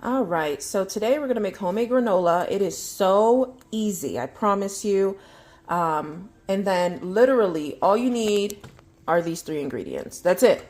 All right, so today we're gonna make homemade granola. It is so easy, I promise you. And then literally all you need are these three ingredients. That's it.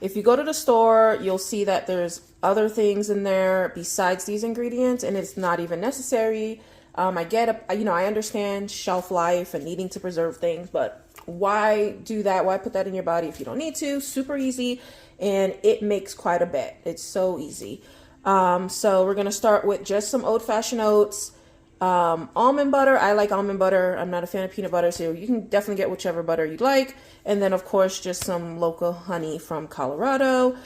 If you go to the store, you'll see that there's other things in there besides these ingredients, and it's not even necessary. I understand shelf life and needing to preserve things, but why do that? Why put that in your body if you don't need to? Super easy, and it makes quite a bit. It's so easy. So we're gonna start with just some old-fashioned oats, almond butter. I like almond butter. I'm not a fan of peanut butter, so you can definitely get whichever butter you'd like. And then, of course, just some local honey from Colorado.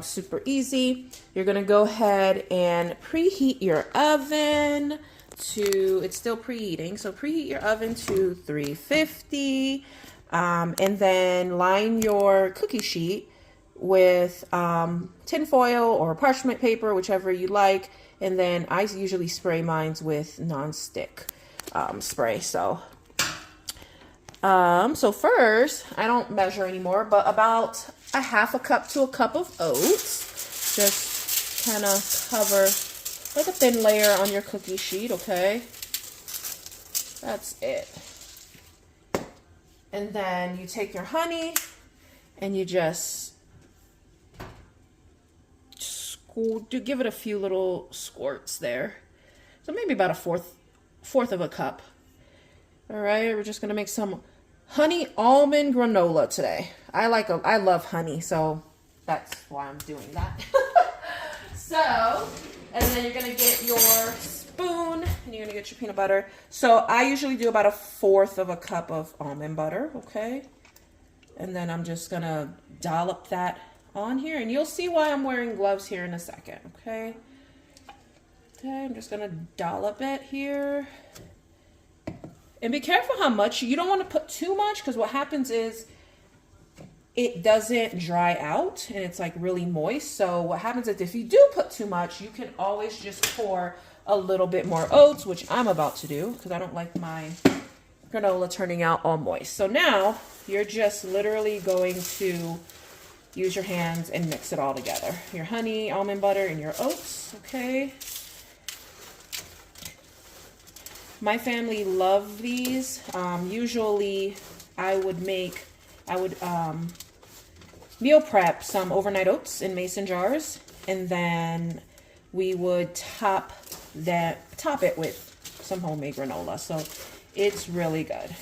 Super easy. You're gonna go ahead and preheat your oven to, it's still preheating, so preheat your oven to 350. And then line your cookie sheet with tin foil or parchment paper, whichever you like. And then I usually spray mines with non-stick spray. So first, I don't measure anymore, but about a half a cup to a cup of oats. Just kind of cover like a thin layer on your cookie sheet, okay? That's it. And then you take your honey and you just give it a few little squirts there. So maybe about a fourth of a cup. All right, we're just gonna make some honey almond granola today. I love honey, so that's why I'm doing that. So, and then you're gonna get your spoon and you're gonna get your peanut butter. So I usually do about a fourth of a cup of almond butter, okay? And then I'm just gonna dollop that on here, and you'll see why I'm wearing gloves here in a second, okay? Okay, I'm just gonna dollop it here. And be careful how much. You don't want to put too much, because what happens is it doesn't dry out and it's like really moist. So what happens is if you do put too much, you can always just pour a little bit more oats, which I'm about to do because I don't like my granola turning out all moist. So now you're just literally going to use your hands and mix it all together. Your honey, almond butter, and your oats, okay? My family love these. Usually I would meal prep some overnight oats in mason jars, and then we would top it with some homemade granola. So it's really good.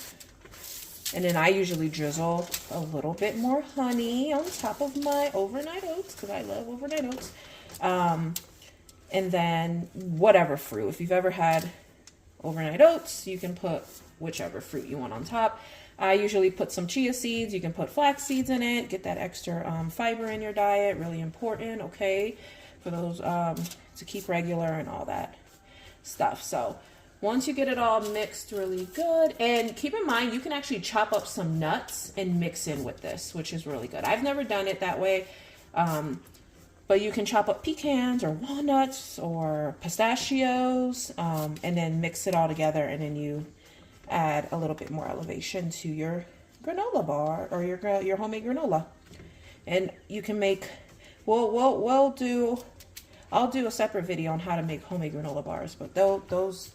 And then I usually drizzle a little bit more honey on top of my overnight oats because I love overnight oats. And then whatever fruit. If you've ever had overnight oats, you can put whichever fruit you want on top. I usually put some chia seeds. You can put flax seeds in it. Get that extra fiber in your diet. Really important, okay? For those, to keep regular and all that stuff. So once you get it all mixed really good, and keep in mind, you can actually chop up some nuts and mix in with this, which is really good. I've never done it that way, but you can chop up pecans or walnuts or pistachios, and then mix it all together, and then you add a little bit more elevation to your granola bar or your homemade granola. And you can make, I'll do a separate video on how to make homemade granola bars, but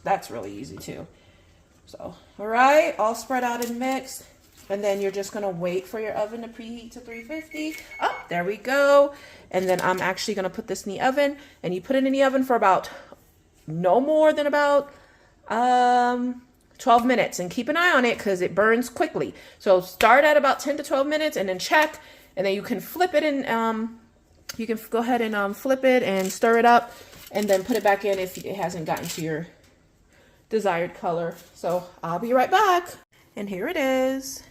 that's really easy too. So, all right, all spread out and mixed. And then you're just gonna wait for your oven to preheat to 350. Oh, there we go. And then I'm actually gonna put this in the oven, and you put it in the oven for about no more than about 12 minutes, and keep an eye on it because it burns quickly. So start at about 10 to 12 minutes and then check, and then you can flip it and you can go ahead and flip it and stir it up, and then put it back in if it hasn't gotten to your desired color. So I'll be right back. And here it is. It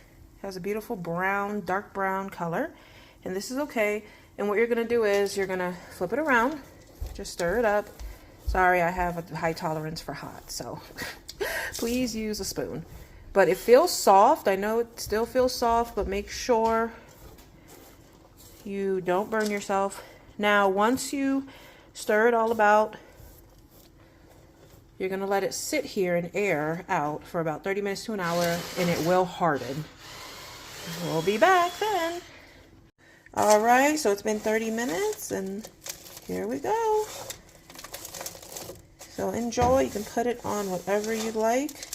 has a beautiful brown, dark brown color, and this is okay. And what you're gonna do is you're gonna flip it around, just stir it up. Sorry, I have a high tolerance for hot, so please use a spoon. But it feels soft. I know it still feels soft, but make sure you don't burn yourself. Now, once you stir it all about, you're gonna let it sit here and air out for about 30 minutes to an hour, and it will harden. We'll be back then. All right, so it's been 30 minutes, and here we go. So enjoy. You can put it on whatever you like.